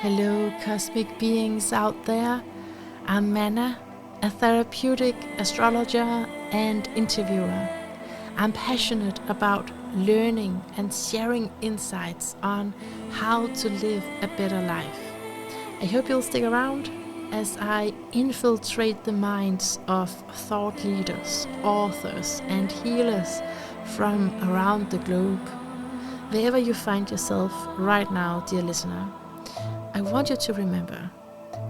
Hello, cosmic beings out there. I'm Mannah, a therapeutic astrologer and interviewer. I'm passionate about learning and sharing insights on how to live a better life. I hope you'll stick around as I infiltrate the minds of thought leaders, authors, and healers from around the globe. Wherever you find yourself right now, dear listener, I want you to remember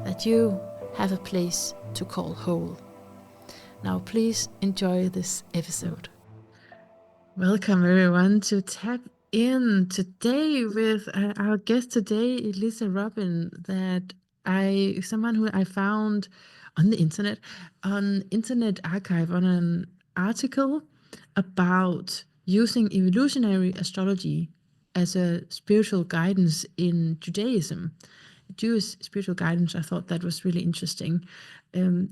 that you have a place to call home. Now please enjoy this episode. Welcome everyone to Tap In today with our guest today, Elisa Robyn, someone who I found on the internet, on Internet Archive, on an article about using evolutionary astrology as a spiritual guidance in Judaism. Jewish spiritual guidance. I thought that was really interesting.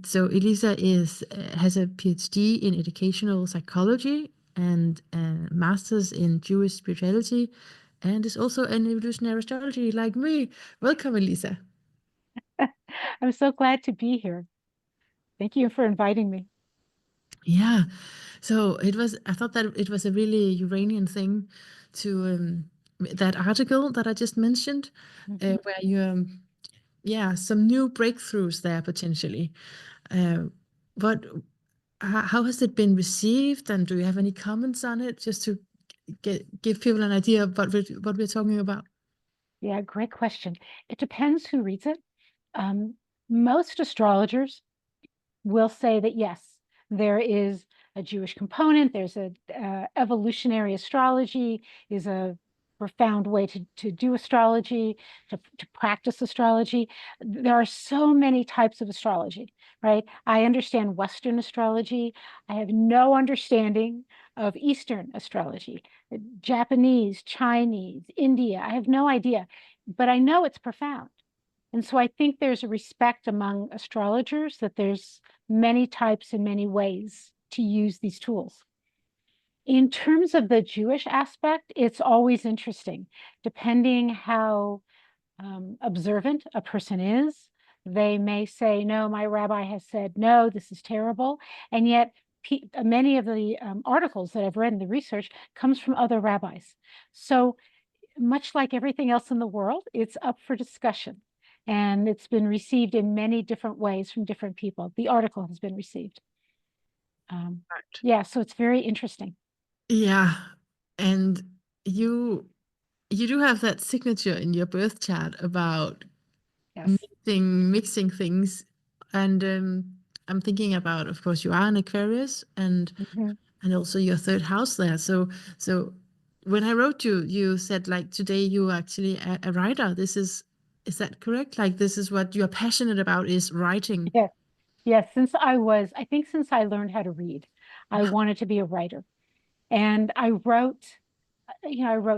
So Elisa has a PhD in educational psychology and a master's in Jewish spirituality, and is also an evolutionary astrology like me. Welcome, Elisa. I'm so glad to be here. Thank you for inviting me. Yeah. So I thought that it was a really Uranian thing to that article that I just mentioned, where you some new breakthroughs there potentially. But how has it been received, and do you have any comments on it, just to give people an idea of what we're talking about? Yeah, great question. It depends who reads it. Most astrologers will say that yes, there is a Jewish component. There's a evolutionary astrology is a profound way to do astrology, to practice astrology. There are so many types of astrology, right? I understand Western astrology. I have no understanding of Eastern astrology, Japanese, Chinese, India. I have no idea, but I know it's profound. And so I think there's a respect among astrologers that there's many types and many ways to use these tools. In terms of the Jewish aspect, it's always interesting, depending how observant a person is. They may say, no, my rabbi has said, no, this is terrible. And yet many of the articles that I've read in the research comes from other rabbis. So much like everything else in the world, it's up for discussion. And it's been received in many different ways from different people. The article has been received. Yeah, so it's very interesting. Yeah, and you do have that signature in your birth chart about Yes. mixing things, and I'm thinking about, of course, you are an Aquarius, and Mhm. also your third house there. So when I wrote you, you said like today you are actually a writer. Is that correct? Like this is what you're passionate about, is writing. Yes. Yes. I think since I learned how to read, I wanted to be a writer. And I wrote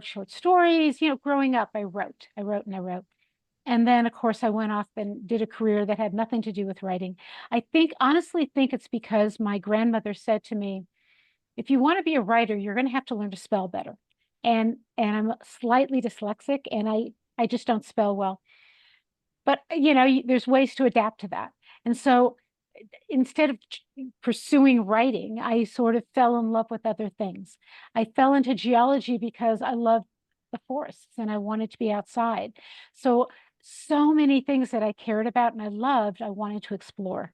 short stories, growing up, I wrote and I wrote. And then, of course, I went off and did a career that had nothing to do with writing. Honestly think it's because my grandmother said to me, if you want to be a writer, you're going to have to learn to spell better. And I'm slightly dyslexic and I just don't spell well. But, there's ways to adapt to that. And so instead of pursuing writing, I sort of fell in love with other things. I fell into geology because I loved the forests and I wanted to be outside. So many things that I cared about and I loved, I wanted to explore.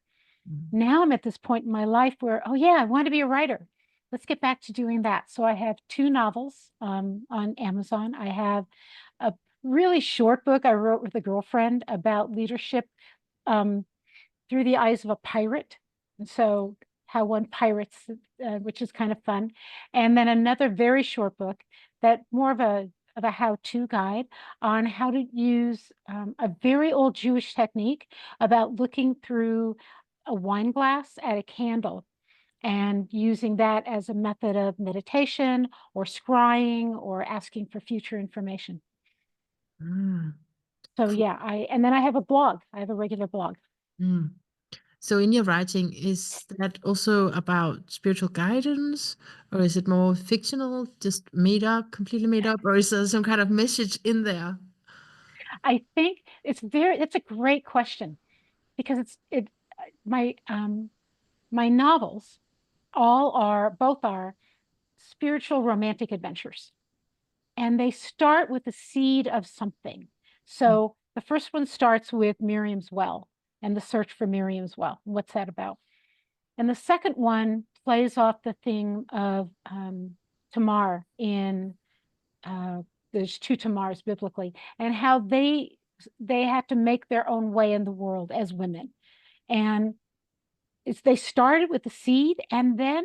Now I'm at this point in my life where, oh yeah, I want to be a writer. Let's get back to doing that. So I have 2 novels on Amazon. I have a really short book I wrote with a girlfriend about leadership um, through the eyes of a pirate. And so how one pirates, which is kind of fun. And then another very short book that more of a how-to guide on how to use a very old Jewish technique about looking through a wine glass at a candle and using that as a method of meditation or scrying or asking for future information. Mm, So cool. yeah, and then I have a blog. I have a regular blog. Mm. So in your writing, is that also about spiritual guidance, or is it more fictional, just made up, completely made up, or is there some kind of message in there? I think it's a great question, because my my novels both are spiritual romantic adventures, and they start with the seed of something. So the first one starts with Miriam's well and the search for Miriam's well. What's that about? And the second one plays off the theme of Tamar in there's two Tamars biblically, and how they had to make their own way in the world as women. And they started with the seed, and then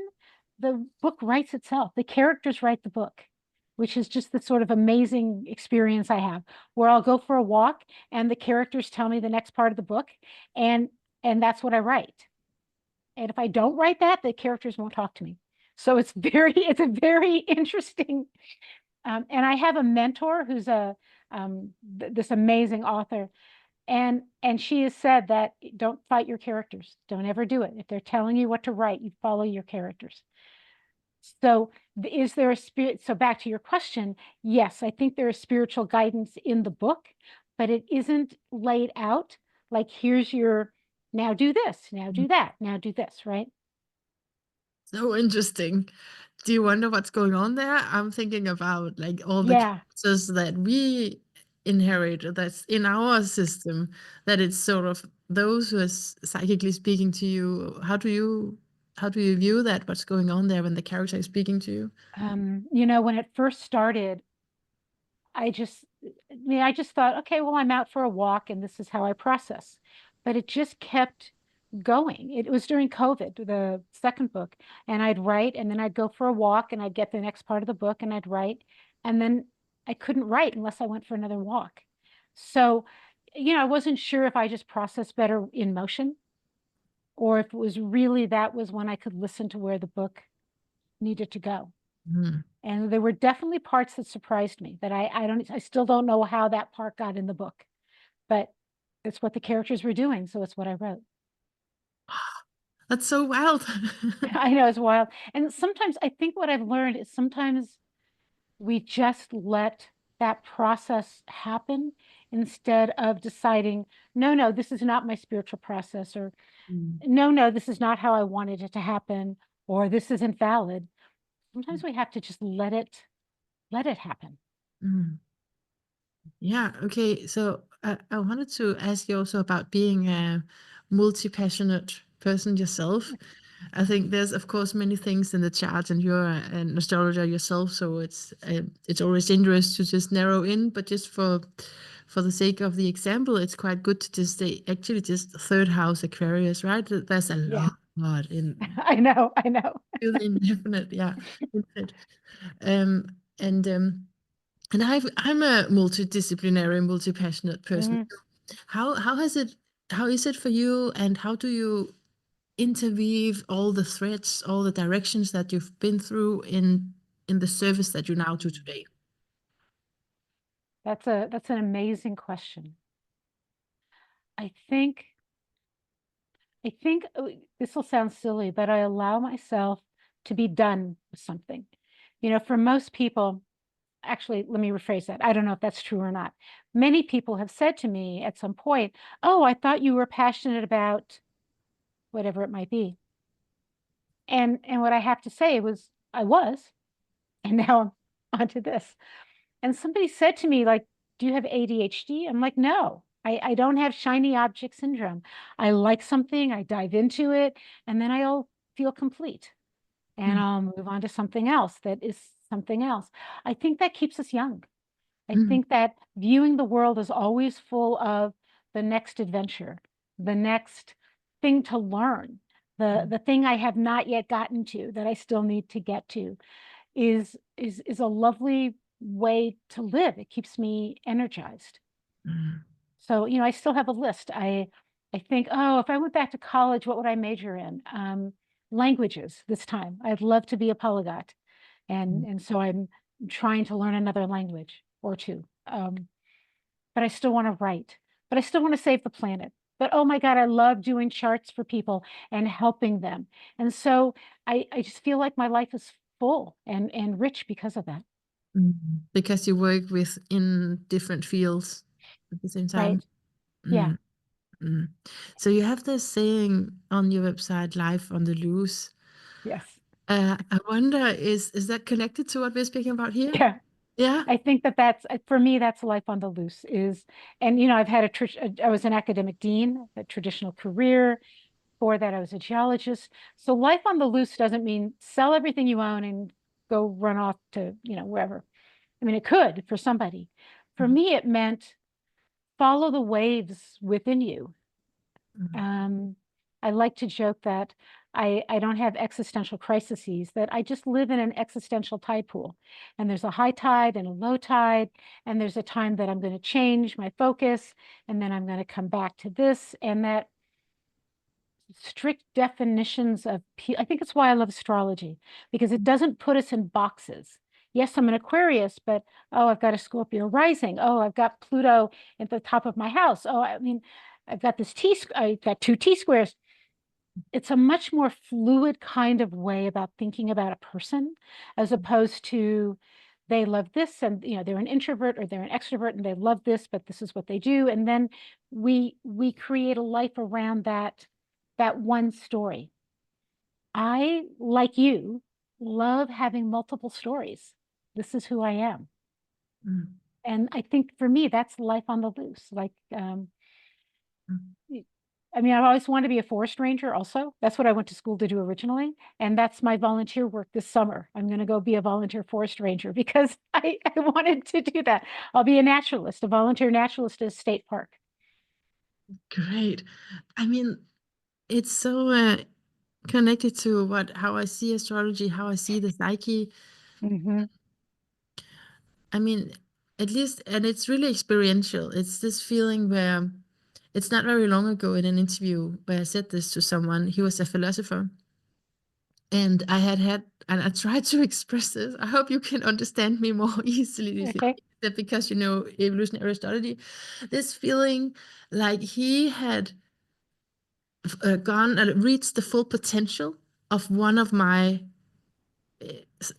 the book writes itself. The characters write the book, which is just the sort of amazing experience I have, where I'll go for a walk and the characters tell me the next part of the book, and that's what I write. And if I don't write that, the characters won't talk to me. So it's a very interesting. And I have a mentor who's this amazing author, and she has said that don't fight your characters. Don't ever do it. If they're telling you what to write, you follow your characters. So is there a spirit? So back to your question, yes, I think there is spiritual guidance in the book, but it isn't laid out like, here's your, now do this, now do that, now do this, right? So interesting. Do you wonder what's going on there? I'm thinking about like all the characters that we inherit that's in our system, that it's sort of those who are psychically speaking to you. How do you view that? What's going on there when the character is speaking to you? When it first started, I just thought, okay, well, I'm out for a walk and this is how I process. But it just kept going. It was during COVID, the second book, and I'd write, and then I'd go for a walk, and I'd get the next part of the book, and I'd write, and then I couldn't write unless I went for another walk. So, I wasn't sure if I just processed better in motion, or if it was really that was when I could listen to where the book needed to go. And there were definitely parts that surprised me that I still don't know how that part got in the book, but it's what the characters were doing, so it's what I wrote. That's so wild. I know, it's wild. And sometimes I think what I've learned is sometimes we just let that process happen instead of deciding, no, this is not my spiritual process, or no, this is not how I wanted it to happen, or this isn't valid. Sometimes we have to just let it happen. Yeah, okay. So I wanted to ask you also about being a multi-passionate person yourself. I think there's, of course, many things in the chart, and you're an astrologer yourself, so it's always dangerous to just narrow in. But just for the sake of the example, it's quite good to just say actually just third house Aquarius, right? There's a lot in. I know. Indefinite, yeah. And I'm a multidisciplinary, multi-passionate person. How is it for you, and how do you interweave all the threads, all the directions that you've been through in the service that you now do today? That's an amazing question. I think this will sound silly, but I allow myself to be done with something. For most people, actually, let me rephrase that. I don't know if that's true or not. Many people have said to me at some point, "Oh, I thought you were passionate about whatever it might be." And what I have to say was, I was, and now I'm onto this. And somebody said to me, like, "Do you have ADHD?" I'm like, "No, I don't have shiny object syndrome. I like something, I dive into it, and then I'll feel complete. And I'll move on to something else that is something else." I think that keeps us young. I think that viewing the world is always full of the next adventure, the next thing to learn, the thing I have not yet gotten to that I still need to get to is a lovely way to live. It keeps me energized. So, I still have a list. I think, oh, if I went back to college, what would I major in? Languages this time. I'd love to be a polyglot. And so I'm trying to learn another language or two. But I still want to write, but I still want to save the planet. But oh my God, I love doing charts for people and helping them. And so I just feel like my life is full and rich because of that. Because you work in different fields. at the same right? time. Yeah. Mm, mm. So you have this saying on your website, "Life on the loose." Yes. I wonder, is that connected to what we're speaking about here? Yeah. Yeah. I think that that's for me, that's life on the loose is, and I've had I was an academic dean, a traditional career. Before that, I was a geologist. So life on the loose doesn't mean sell everything you own and go run off to, wherever. I mean, it could for somebody. For Mm, me, it meant follow the waves within you. mm, Um, I like to joke that I don't have existential crises, that I just live in an existential tide pool. And there's a high tide and a low tide, and there's a time that I'm going to change my focus, and then I'm going to come back to this, and that strict definitions of I think it's why I love astrology, because it doesn't put us in boxes. Yes, I'm an Aquarius, but oh, I've got a Scorpio rising. Oh, I've got Pluto at the top of my house. Oh, I mean, I've got I've got two T squares. It's a much more fluid kind of way about thinking about a person, as opposed to they love this and they're an introvert or they're an extrovert and they love this, but this is what they do. And then we create a life around that one story. I, like you, love having multiple stories. This is who I am. mm, And I think for me, that's life on the loose. Like, mm. I mean, I've always wanted to be a forest ranger also. That's what I went to school to do originally. And that's my volunteer work this summer. I'm going to go be a volunteer forest ranger because I wanted to do that. I'll be a naturalist, a volunteer naturalist at a state park. Great. I mean, it's so connected to how I see astrology, how I see the psyche. Hmm. I mean, at least, and it's really experiential. It's this feeling where it's not very long ago in an interview where I said this to someone. He was a philosopher, and and I tried to express this. I hope you can understand me more easily. Okay. That because you know evolutionary astrology, this feeling like he had gone and reached the full potential of one of my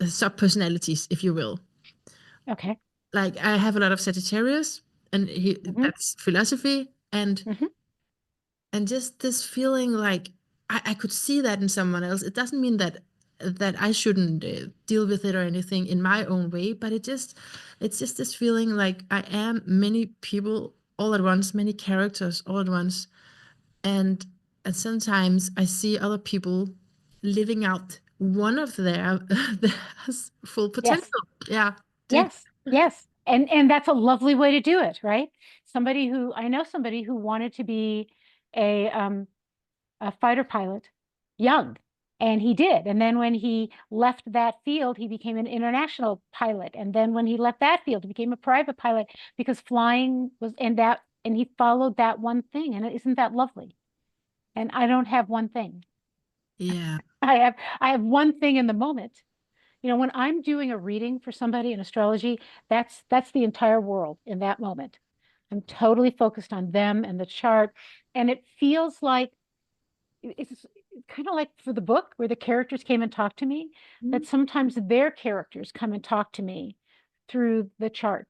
sub personalities, if you will. Okay. Like I have a lot of Sagittarius, and Hmm. that's philosophy, Hmm. and just this feeling like I could see that in someone else. It doesn't mean that I shouldn't deal with it or anything in my own way, but it's just this feeling like I am many people all at once, many characters all at once, and and sometimes I see other people living out one of their full Yes. potential. Yeah, deep. Yes, yes. And that's a lovely way to do it, right? I know somebody who wanted to be a a fighter pilot young, and he did. And then when he left that field, he became an international pilot. And then when he left that field, he became a private pilot because flying was and he followed that one thing. And isn't that lovely? And I don't have one thing. Yeah, I have one thing in the moment. When I'm doing a reading for somebody in astrology, that's the entire world in that moment. I'm totally focused on them and the chart. And it feels like it's kind of like for the book where the characters came and talked to me, that mm, sometimes their characters come and talk to me through the chart.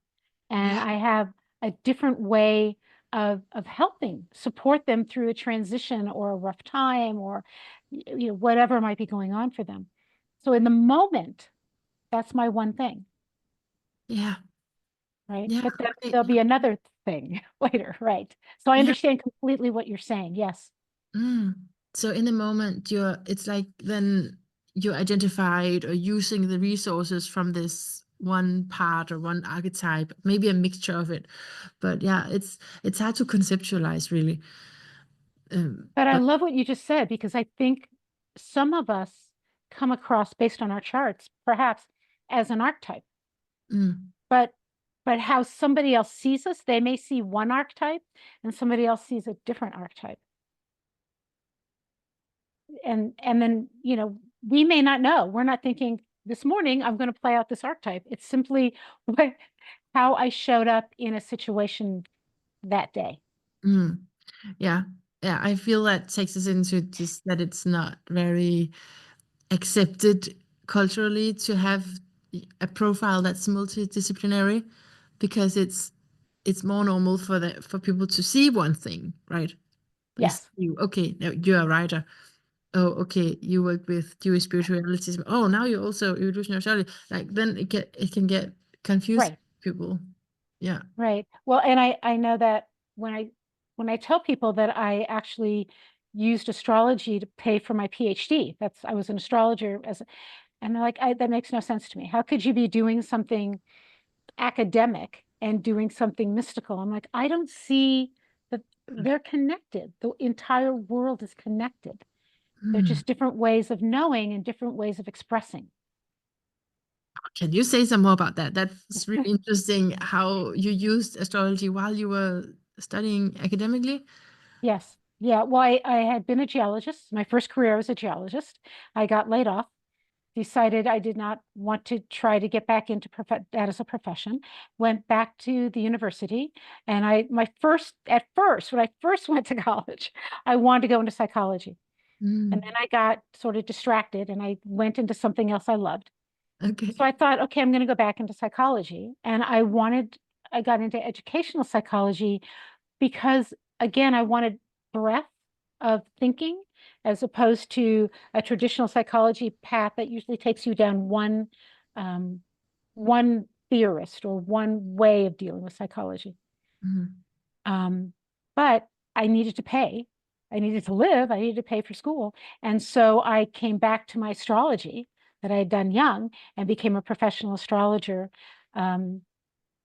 And yeah, I have a different way of helping support them through a transition or a rough time or whatever might be going on for them. So in the moment, that's my one thing, yeah, right? yeah. But then Okay, there'll yeah, be another thing later, right? So I yeah. understand completely what you're saying. Yes. Mm. So in the moment, it's like then you're identified or using the resources from this one part or one archetype, maybe a mixture of it. But yeah, it's hard to conceptualize really. But I But love what you just said because I think some of us come across based on our charts, perhaps as an archetype, mm, but how somebody else sees us, they may see one archetype and somebody else sees a different archetype. And then, we may not know. We're not thinking this morning I'm going to play out this archetype. It's simply what how I showed up in a situation that day. mm, yeah, yeah. I feel that takes us into just that it's not very accepted culturally to have a profile that's multidisciplinary because it's more normal for people to see one thing, right? They see Yes, you, okay, now you're a writer. Oh, okay, you work with Jewish spiritualities. Oh, now you're also evolutionary astrology. Like then it can get confusing right, people. Yeah. right. Well, and I know that when I tell people that I actually used astrology to pay for my PhD, I was an astrologer and they're like, that makes no sense to me. How could you be doing something academic and doing something mystical? I'm like, I don't see that they're connected. The entire world is connected. They're Hmm. just different ways of knowing and different ways of expressing. Can you say some more about that? That's really interesting how you used astrology while you were studying academically. Yes. Yeah. Well, I had been a geologist. My first career was a geologist. I got laid off, decided I did not want to try to get back into that as a profession, went back to the university. And at first, when I first went to college, I wanted to go into psychology. And then Mm, I got sort of distracted and I went into something else I loved. So okay. I thought, okay, I'm going to go back into psychology. And I got into educational psychology because, again, I wanted breadth of thinking as opposed to a traditional psychology path that usually takes you down um, one theorist or one way of dealing with psychology. Mhm. But I needed to pay. I needed to live. I needed to pay for school. And so I came back to my astrology that I had done young and became a professional astrologer. Um,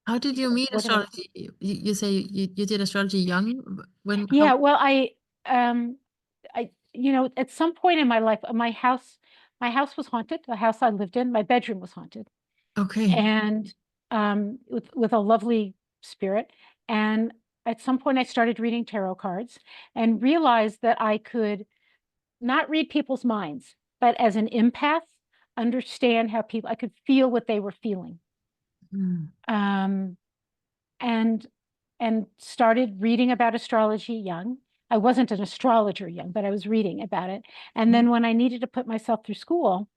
How did you meet what did I? astrology? You say you did astrology young? When, how? Yeah, well, um, at some point in my life, my house was haunted. The house I lived in, my bedroom was haunted, Okay. and with a lovely spirit. And at some point, I started reading tarot cards and realized that I could not read people's minds, but as an empath, understand how I could feel what they were feeling. Mm, Um, and started reading about astrology young. I wasn't an astrologer young, but I was reading about it. And mm. then when I needed to put myself through school,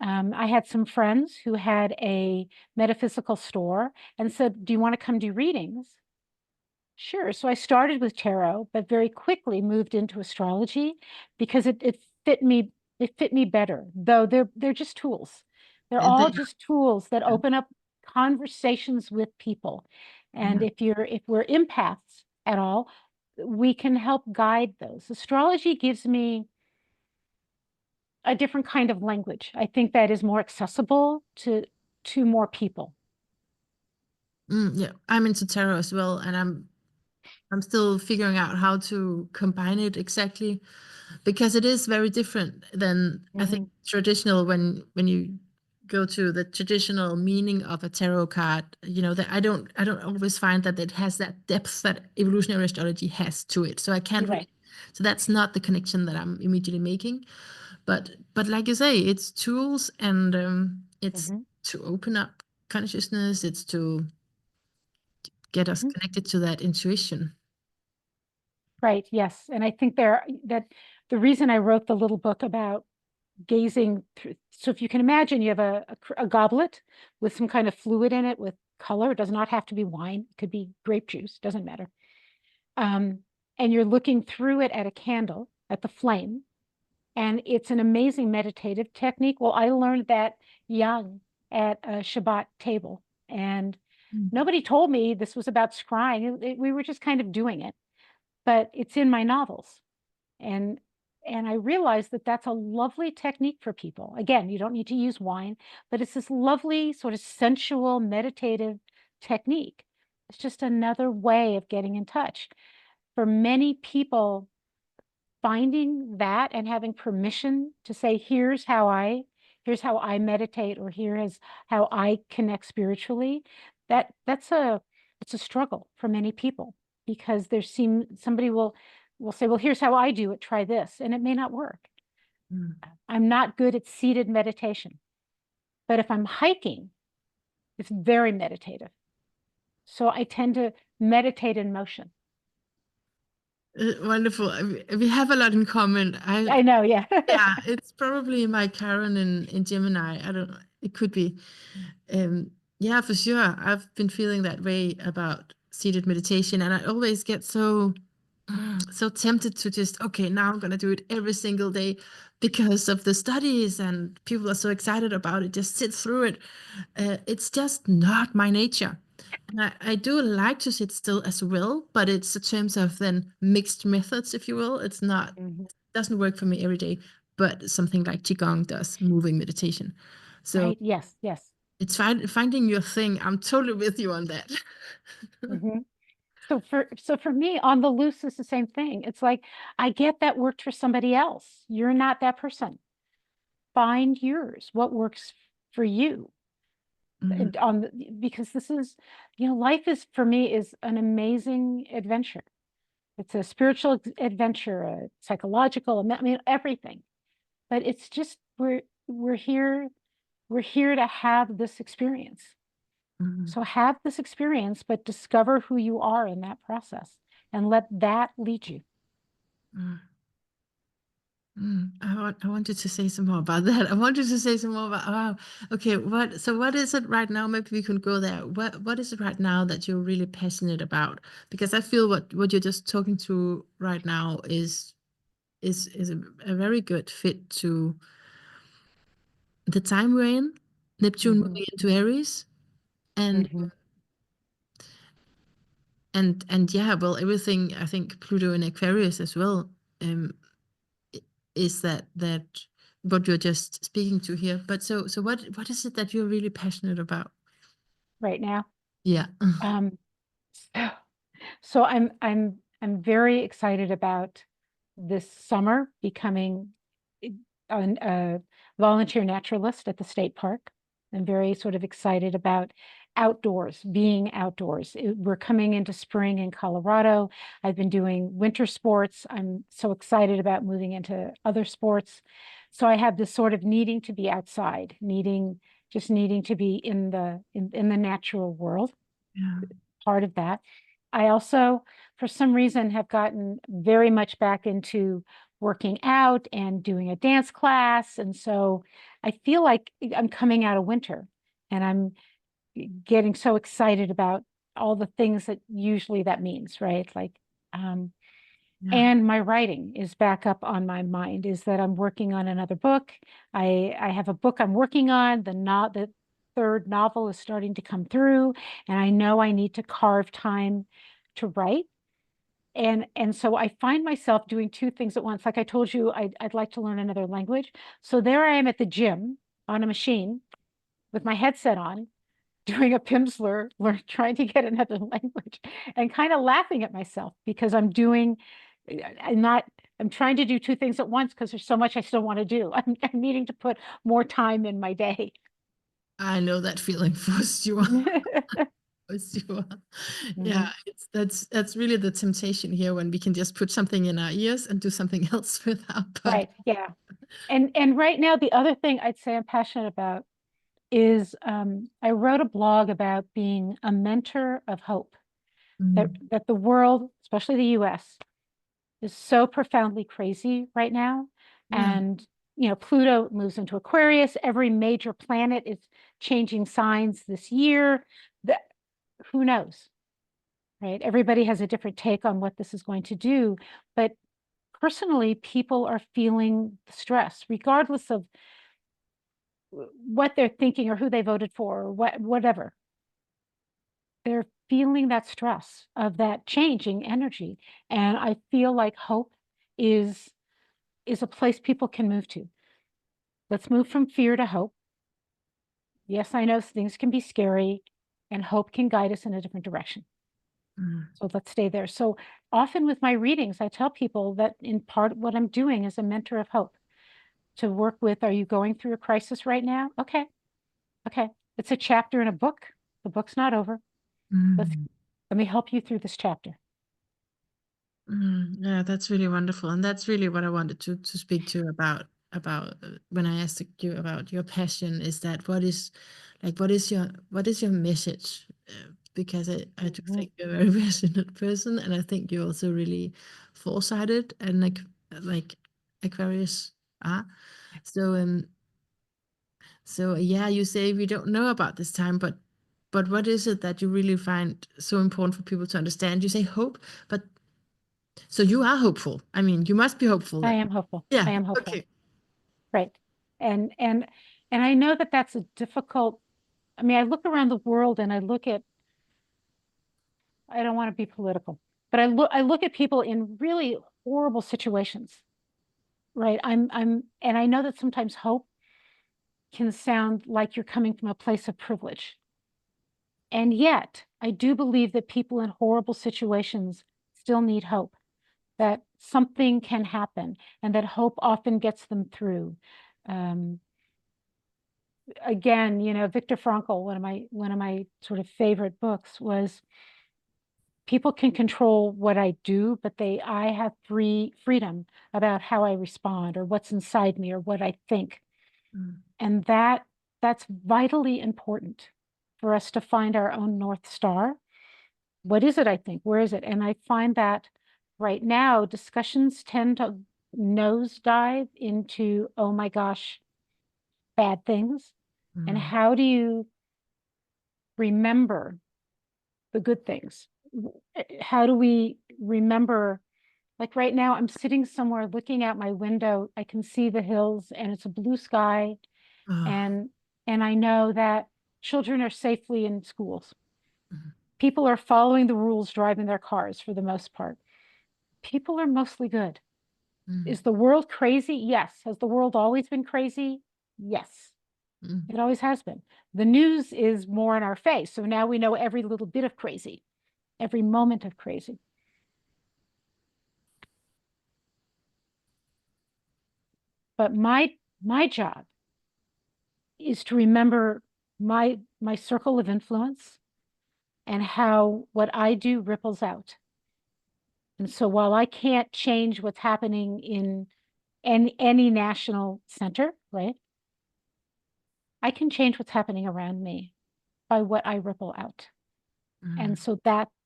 I had some friends who had a metaphysical store and said, "Do you want to come do readings?" Sure. So I started with tarot, but very quickly moved into astrology because it fit me. It fit me better, though they're just tools. They're Yeah, all just tools that yeah. open up conversations with people. And Yeah. if we're empaths at all, we can help guide those. Astrology gives me a different kind of language. I think that is more accessible to more people. Yeah, I'm into tarot as well, and I'm still figuring out how to combine it exactly because it is very different than I think Mhm. traditional when you go to the traditional meaning of a tarot card, that I don't always find that it has that depth that evolutionary astrology has to it. So I can't You're really right. so that's not the connection that I'm immediately making. But like you say, it's tools and it's Mhm. to open up consciousness, it's to get us Mhm. connected to that intuition. Right, yes. And I think that the reason I wrote the little book about gazing through, so if you can imagine you have a goblet with some kind of fluid in it with color. It does not have to be wine, it could be grape juice, doesn't matter. Um, and you're looking through it at a candle, at the flame, and it's an amazing meditative technique. Well, I learned that young at a Shabbat table, and Mm. nobody told me this was about scrying. We were just kind of doing it, but it's in my novels. And I realized that that's a lovely technique for people. Again, you don't need to use wine, but it's this lovely sort of sensual meditative technique. It's just another way of getting in touch. For many people, finding that and having permission to say, here's how I meditate, or here is how I connect spiritually, it's a struggle for many people because somebody will say, well, here's how I do it, try this, and it may not work. Mm. I'm not good at seated meditation, but if I'm hiking, it's very meditative. So I tend to meditate in motion. Wonderful. We have a lot in common. I know, yeah. Yeah, it's probably my Chiron in Gemini. I don't know. It could be. Yeah, for sure. I've been feeling that way about seated meditation, and I always get so tempted to just, okay, now I'm gonna do it every single day because of the studies and people are so excited about it. Just sit through it. It's just not my nature. And I do like to sit still as well, but it's in terms of then mixed methods, if you will. It's not, Mhm. doesn't work for me every day, but something like Qigong does, moving meditation. So Right? Yes, yes. it's finding your thing. I'm totally with you on that. Mhm. So for me, on the loose is the same thing. It's like, I get that worked for somebody else. You're not that person. Find yours, what works for you. Mm, And because this is, life is, for me, is an amazing adventure. It's a spiritual adventure, a psychological, I mean, everything. But it's just, we're here, we're here to have this experience. mm, So have this experience, but discover who you are in that process and let that lead you. mm. I wanted to say some more about that. I wanted to say some more about, okay, what is it right now? Maybe we can go there. What is it right now that you're really passionate about? Because I feel what you're just talking to right now is a very good fit to the time we're in. Neptune Hmm. moving into Aries, and Hmm. and yeah, well, everything, I think Pluto in Aquarius as well. Um, is that what you're just speaking to here. But so what is it that you're really passionate about? Right now. Yeah. Um, so I'm very excited about this summer becoming a volunteer naturalist at the state park. I'm very sort of excited about outdoors, being outdoors. We're coming into spring in Colorado. I've been doing winter sports. I'm so excited about moving into other sports. So I have this sort of needing to be outside, just needing to be in the natural world, Yeah. part of that. I also, for some reason, have gotten very much back into working out and doing a dance class. And so I feel like I'm coming out of winter and I'm getting so excited about all the things that usually that means, right? Like, um, Yeah. and my writing is back up on my mind, is that I'm working on another book. I have a book I'm working on. The third novel is starting to come through, and I know I need to carve time to write. And so I find myself doing two things at once. Like I told you, I'd like to learn another language. So there I am at the gym on a machine with my headset on, doing a Pimsleur, trying to get another language, and kind of laughing at myself because I'm not, I'm trying to do two things at once because there's so much I still want to do. I'm needing to put more time in my day. I know that feeling for sure. For sure. Yeah, Mhm. that's really the temptation here when we can just put something in our ears and do something else with our body. Right. Yeah. And right now, the other thing I'd say I'm passionate about is I wrote a blog about being a mentor of hope, Mm, that the world, especially the US, is so profoundly crazy right now. yeah. And, Pluto moves into Aquarius. Every major planet is changing signs this year. That, who knows, right? Everybody has a different take on what this is going to do. But personally, people are feeling the stress, regardless of what they're thinking or who they voted for or whatever. They're feeling that stress of that changing energy. And I feel like hope is is a place people can move to. Let's move from fear to hope. Yes, I know things can be scary, and hope can guide us in a different direction. Mm, So let's stay there. So often with my readings, I tell people that in part what I'm doing is a mentor of hope to work with. Are you going through a crisis right now? Okay. Okay. It's a chapter in a book. The book's not over. Let's mm. let me help you through this chapter. Yeah, that's really wonderful, and that's really what I wanted to speak to you about when I asked you about your passion. Is that what is your message? Because I do Mhm. think you're a very passionate person, and I think you're also really foresighted and like Aquarius are. So so yeah, you say we don't know about this time, but But what is it that you really find so important for people to understand? You say hope, but so you are hopeful. I mean, you must be hopeful I then. am hopeful. Yeah. I am hopeful. Okay. Right. And I know that that's a difficult, I mean, I look around the world and I look at, I don't want to be political, but I look at people in really horrible situations, right? And I know that sometimes hope can sound like you're coming from a place of privilege. And yet, I do believe that people in horrible situations still need hope, that something can happen, and that hope often gets them through. Um, Again, Viktor Frankl, one of my sort of favorite books was people can control what I do, but I have freedom about how I respond or what's inside me or what I think. Mm. And that's vitally important for us to find our own North Star. What is it, I think? Where is it? And I find that right now discussions tend to nosedive into, oh my gosh, bad things. And Mm. how do you remember the good things? How do we remember? Like right now, I'm sitting somewhere looking out my window. I can see the hills and it's a blue sky. Oh. And I know that children are safely in schools. Mm. People are following the rules driving their cars for the most part. People are mostly good. Mm. Is the world crazy? Yes. Has the world always been crazy? Yes. Mm. It always has been. The news is more in our face. So now we know every little bit of crazy, every moment of crazy. But my job is to remember my circle of influence and how what I do ripples out. And so while I can't change what's happening in any national center, right? I can change what's happening around me by what I ripple out. And Mm. so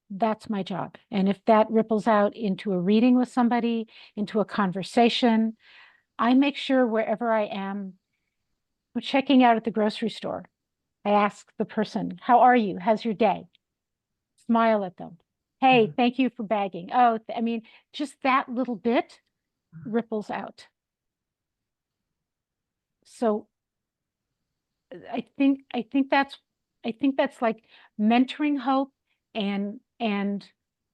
that's my job. And if that ripples out into a reading with somebody, into a conversation, I make sure wherever I am, I'm checking out at the grocery store. I ask the person, how are you? How's your day? Smile at them. Hey, Mm. thank you for bagging. Oh, I mean, just that little bit ripples out. So I think that's like mentoring hope and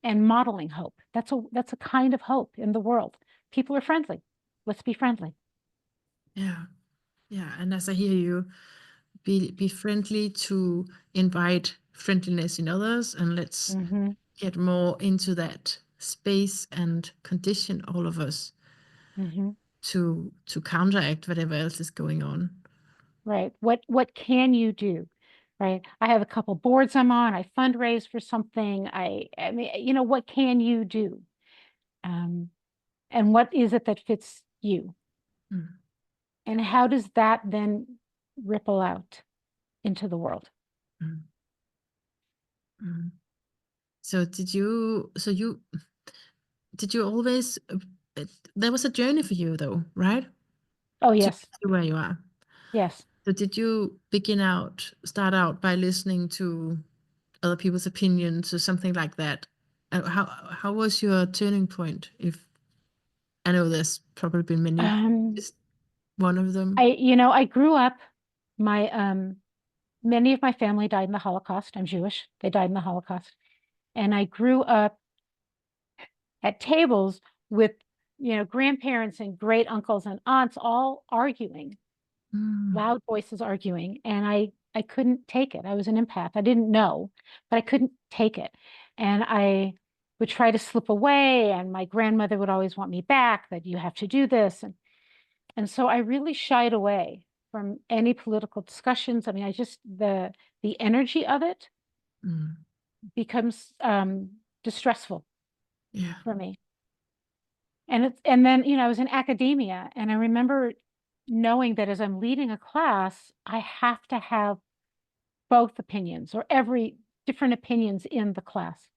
modeling hope. That's a kind of hope in the world. People are friendly. Let's be friendly. Yeah. Yeah. And as I hear you, be friendly to invite friendliness in others, and let's Hmm. get more into that space and condition all of us Hmm. to counteract whatever else is going on. Right. What can you do? Right. I have a couple boards I'm on. I fundraise for something. I mean, what can you do? Um, and what is it that fits you? Mm. And how does that then ripple out into the world? Mm. Mm. So did you always there was a journey for you though, right? Oh, To yes. get to where you are. Yes. So did you start out by listening to other people's opinions or something like that? How was your turning point? If I know there's probably been many, Um, just one of them. I grew up, my many of my family died in the Holocaust. I'm Jewish. They died in the Holocaust. And I grew up at tables with, grandparents and great uncles and aunts all arguing, Mm. loud voices arguing. And I couldn't take it. I was an empath. I didn't know, but I couldn't take it. And I would try to slip away, and my grandmother would always want me back, that you have to do this. And so I really shied away from any political discussions. I mean, the energy of it Mm. becomes distressful Yeah. for me. And then, I was in academia, and I remember knowing that as I'm leading a class, I have to have both opinions or every different opinions in the class.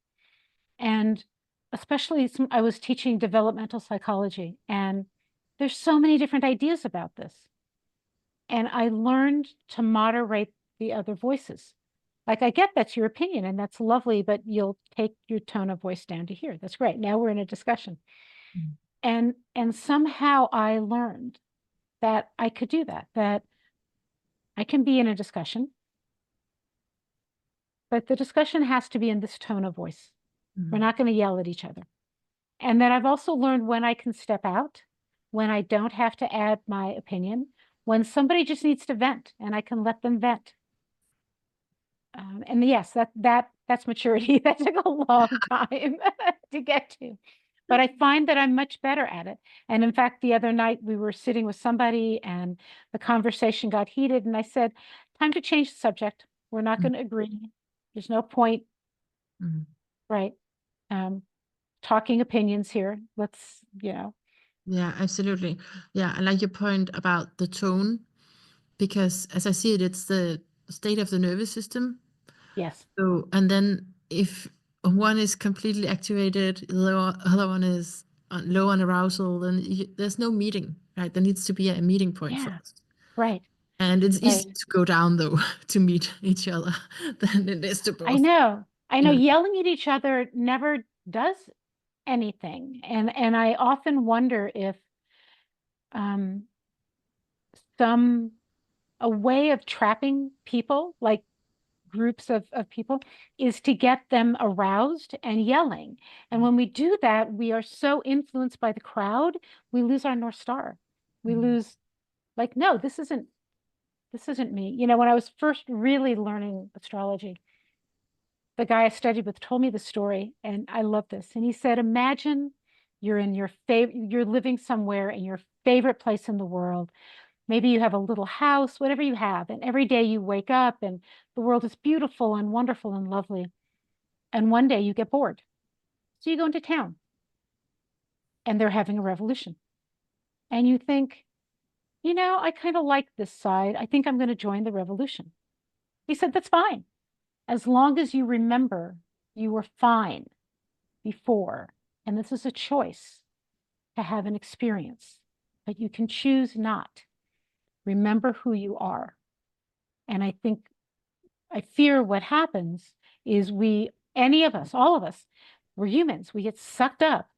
And especially I was teaching developmental psychology, and there's so many different ideas about this. And I learned to moderate the other voices. Like, I get that's your opinion and that's lovely, but you'll take your tone of voice down to here. That's great. Now we're in a discussion. And somehow I learned that I could do that, that I can be in a discussion, but the discussion has to be in this tone of voice. We're not going to yell at each other. And then I've also learned when I can step out, when I don't have to add my opinion, when somebody just needs to vent and I can let them vent. And yes, that's maturity. That took a long time to get to. But I find that I'm much better at it. And in fact, the other night we were sitting with somebody and the conversation got heated. And I said, time to change the subject. We're not going to agree. There's no point, right? Talking opinions here. Let's, Yeah, absolutely. Yeah, I like your point about the tone, because as I see it, it's the state of the nervous system. Yes. So, and then if one is completely activated, the other one is low on arousal, then there's no meeting, right? There needs to be a meeting point Yeah. first. Right. And it's Right. easy to go down, though, to meet each other than it is to I both. know. Yeah. Yelling at each other never does anything. And I often wonder if a way of trapping people, like groups of people, is to get them aroused and yelling. And when we do that, we are so influenced by the crowd, we lose our North Star. We lose, like, no, this isn't me. When I was first really learning astrology, the guy I studied with told me the story, and I love this. And he said, imagine you're in you're living somewhere in your favorite place in the world. Maybe you have a little house, whatever you have, and every day you wake up and the world is beautiful and wonderful and lovely. And one day you get bored. So you go into town and they're having a revolution. And you think, I kind of like this side. I think I'm going to join the revolution. He said, that's fine. As long as you remember you were fine before. And this is a choice to have an experience, but you can choose not. Remember who you are. And I fear what happens is any of us, all of us, we're humans. We get sucked up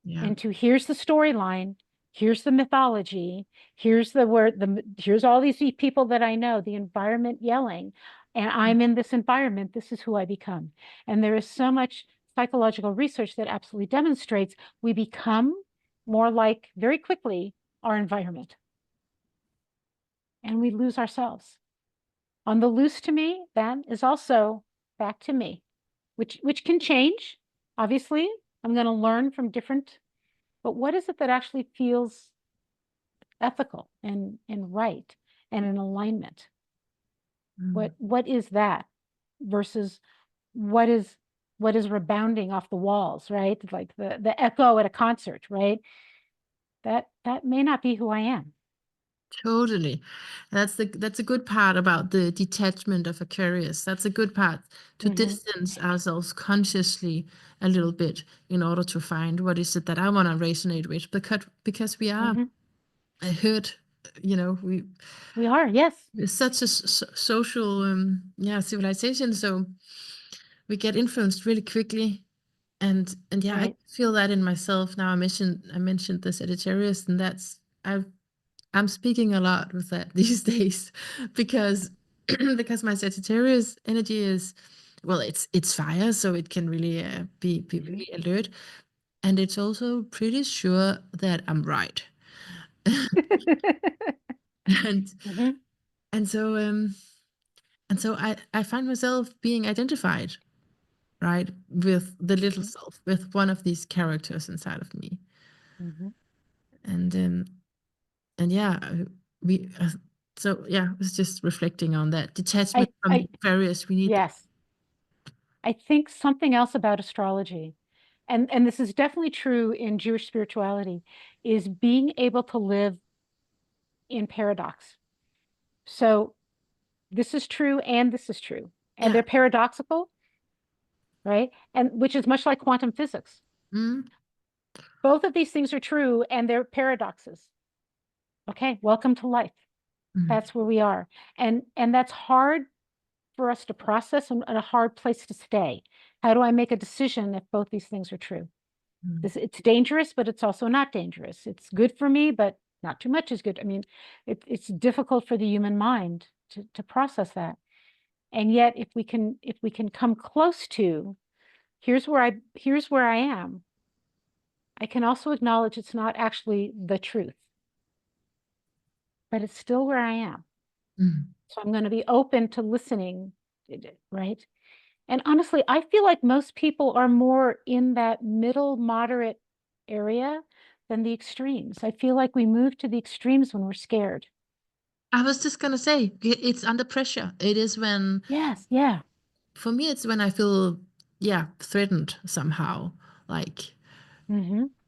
into here's the storyline, here's the mythology, here's the word, here's all these people that I know, the environment yelling, and I'm in this environment. This is who I become. And there is so much psychological research that absolutely demonstrates we become more like, very quickly, our environment. And we lose ourselves. On the loose, to me, then, is also back to me, which can change. Obviously, I'm going to learn from different, but what is it that actually feels ethical and right and in alignment? What is that versus what is rebounding off the walls, right? Like the echo at a concert, right? That may not be who I am. Totally. That's a good part about the detachment of Aquarius. That's a good part to distance ourselves consciously a little bit in order to find what is it that I want to resonate with, because we are a herd, we are, yes. It's such a social civilization, so we get influenced really quickly. And yeah, Right. I feel that in myself now. I mentioned the Sagittarius, and I'm speaking a lot with that these days, because my Sagittarius energy is, well, it's fire, so it can really be really alert, and it's also pretty sure that I'm right. and and so I find myself being identified, right, with the little self, with one of these characters inside of me. And yeah, we so yeah, I was just reflecting on that detachment from various. We need. Yes. I think something else about astrology, and this is definitely true in Jewish spirituality, is being able to live in paradox. So this is true and this is true, and they're paradoxical, right? And which is much like quantum physics. Both of these things are true and they're paradoxes. Okay, welcome to life. That's where we are. And that's hard for us to process and a hard place to stay. How do I make a decision if both these things are true? It's dangerous, but it's also not dangerous. It's good for me, but not too much is good. I mean, it's difficult for the human mind to process that. And yet, if we can come close to, here's where I am, I can also acknowledge it's not actually the truth, but it's still where I am. So I'm going to be open to listening, right? And honestly, I feel like most people are more in that middle moderate area than the extremes. I feel like we move to the extremes when we're scared. I was just gonna say, it's under pressure. It is when, Yes, yeah. for me, it's when I feel, threatened somehow. Like,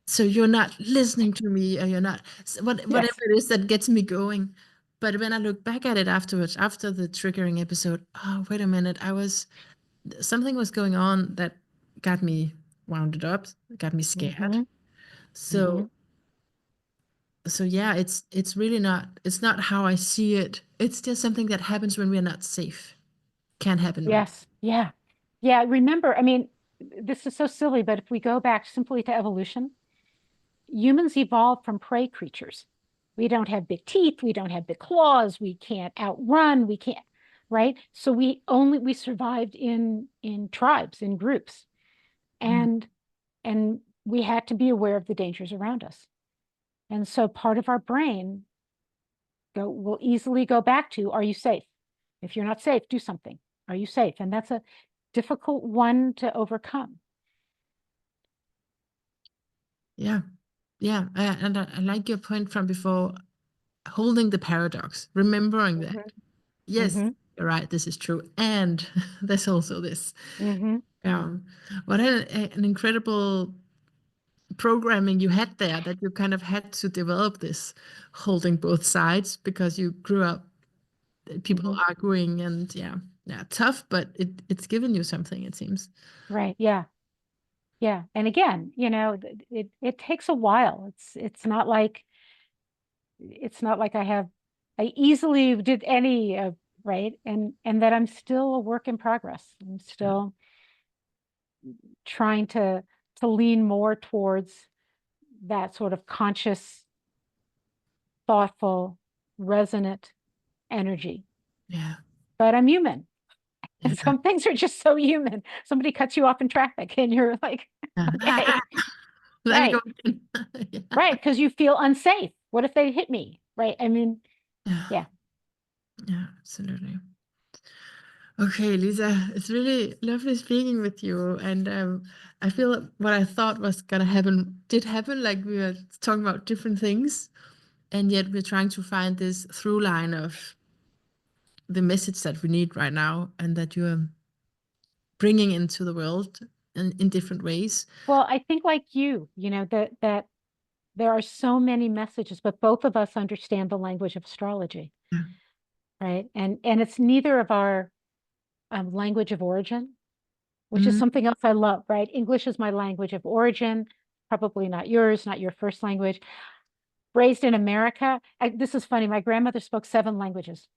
so you're not listening to me, or you're not, whatever it is that gets me going. But when I look back at it afterwards, after the triggering episode, oh, wait a minute, something was going on that got me wounded up, got me scared. So yeah, it's really it's not how I see it. It's just something that happens when we're not safe. Can happen. Yes, yeah. Yeah, remember, I mean, this is so silly, but if we go back simply to evolution, humans evolved from prey creatures. We don't have big teeth, we don't have big claws, we can't outrun, we can't, right? So we survived in tribes, in groups. And we had to be aware of the dangers around us. And so part of our brain will easily go back to, are you safe? If you're not safe, do something. Are you safe? And that's a difficult one to overcome. Yeah. Yeah. And I like your point from before, holding the paradox, remembering that, yes, you're right, this is true. And there's also this. What an incredible programming you had there, that you kind of had to develop this holding both sides, because you grew up people arguing, and tough, but it's given you something, it seems. Right. Yeah. Yeah. And again, it takes a while. It's not like I easily did any of, right. And that I'm still a work in progress. I'm still trying to lean more towards that sort of conscious, thoughtful, resonant energy. Yeah. But I'm human. And some things are just so human. Somebody cuts you off in traffic and you're like, okay. Right. Right. Because you feel unsafe. What if they hit me? Right. I mean, yeah. Yeah, absolutely. Okay, Lisa, it's really lovely speaking with you. And I feel what I thought was going to happen did happen. Like, we were talking about different things, and yet we're trying to find this through line of the message that we need right now, and that you're bringing into the world in different ways. Well, I think like that there are so many messages, but both of us understand the language of astrology. Right. And it's neither of our language of origin, which is something else I love, right? English is my language of origin, probably not yours, not your first language. Raised in America, this is funny. My grandmother spoke 7 languages.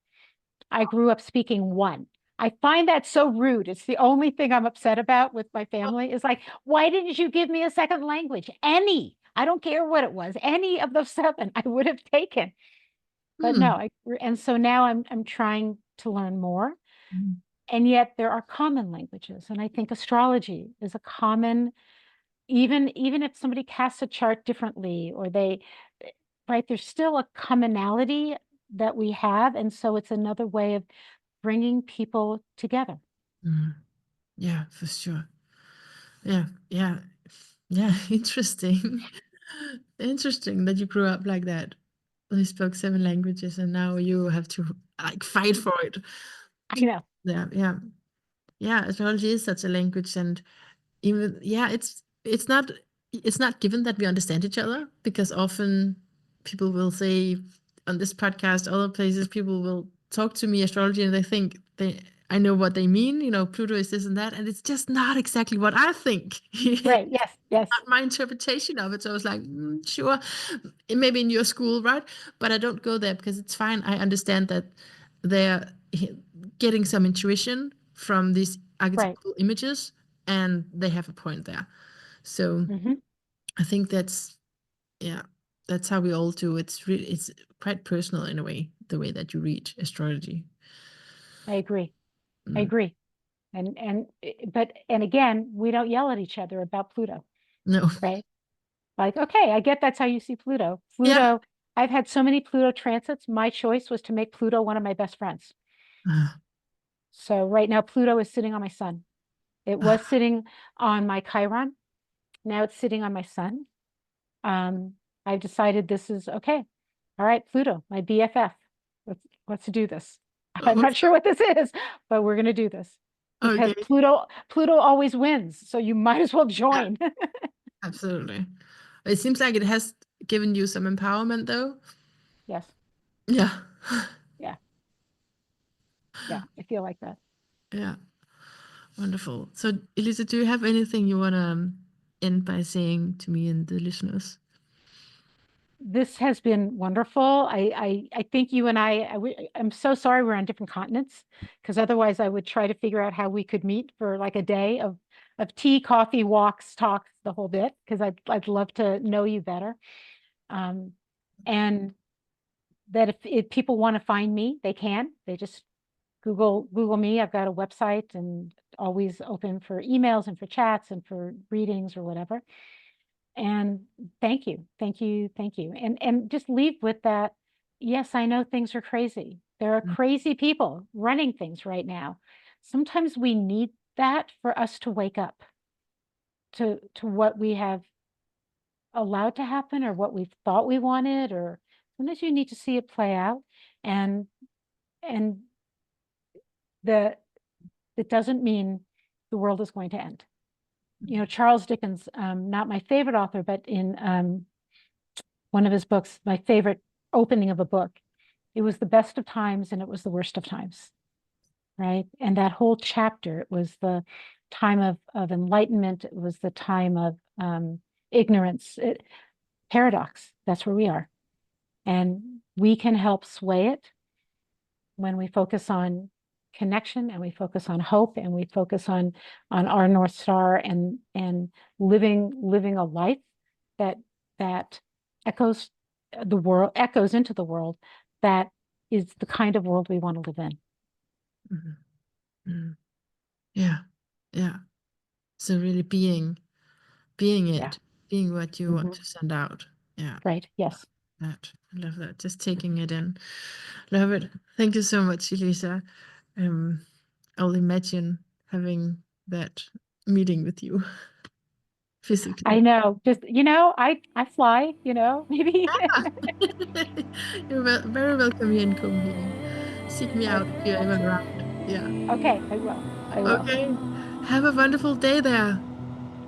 I grew up speaking 1. I find that so rude. It's the only thing I'm upset about with my family, is like, why didn't you give me a second language? Any, I don't care what it was, any of those 7 I would have taken. But no, and so now I'm trying to learn more. And yet there are common languages. And I think astrology is a common, even if somebody casts a chart differently, or right, there's still a commonality that we have. And so it's another way of bringing people together. Yeah, for sure. Yeah. Interesting. Interesting that you grew up like that. You spoke 7 languages, and now you have to like fight for it. I know. Yeah. Astrology is such a language, and even it's not given that we understand each other, because often people will say on this podcast, other places, people will talk to me astrology, and they think I know what they mean, Pluto is this and that, and it's just not exactly what I think. Right. Yes. Not my interpretation of it. So I was like, sure, it may be in your school, right? But I don't go there, because it's fine. I understand that getting some intuition from these Right. archetypal images, and they have a point there. So Hmm. I think that's how we all do. It's quite personal in a way, the way that you read astrology. I agree. I Mm. agree. But again, we don't yell at each other about Pluto, No. right? Like, okay, I get that's how you see Pluto. Yeah. I've had so many Pluto transits. My choice was to make Pluto one of my best friends. So right now, Pluto is sitting on my sun. It was sitting on my Chiron. Now it's sitting on my sun. I've decided this is okay. All right, Pluto, my BFF. Let's do this. I'm not sure what this is, but we're going to do this because Okay. Pluto always wins. So you might as well join. Absolutely. It seems like it has given you some empowerment, though. Yes. Yeah. Yeah. Yeah. I feel like that. Yeah. Wonderful. So, Elisa, do you have anything you want to end by saying to me and the listeners? This has been wonderful. I think you and I'm so sorry we're on different continents, because otherwise I would try to figure out how we could meet for like a day of tea, coffee, walks, talks, the whole bit, because I'd love to know you better. And that if people want to find me, they can. They just Google me. I've got a website and always open for emails and for chats and for readings or whatever. And thank you. And just leave with that. Yes, I know things are crazy. There are crazy people running things right now. Sometimes we need that for us to wake up to what we have allowed to happen or what we thought we wanted, or sometimes you need to see it play out. And it doesn't mean the world is going to end. You know, Charles Dickens, not my favorite author, but in one of his books, my favorite opening of a book, it was the best of times and it was the worst of times, right? And that whole chapter, it was the time of enlightenment. It was the time of ignorance, paradox. That's where we are. And we can help sway it when we focus on connection and we focus on hope and we focus on our North Star and living a life that echoes into the world, that is the kind of world we want to live in. Mm-hmm. Mm-hmm. Yeah. So really being it, being what you want to send out. Yeah. Right. Yes. I love that. Just taking it in. Love it. Thank you so much, Elisa. I'll imagine having that meeting with you physically. I know. Just, I fly, maybe. You're very welcome here in Copenhagen. Seek me out if you're ever around. Yeah. Okay, I will. Okay. Have a wonderful day there.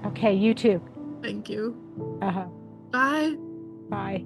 Okay, you too. Thank you. Uh-huh. Bye. Bye.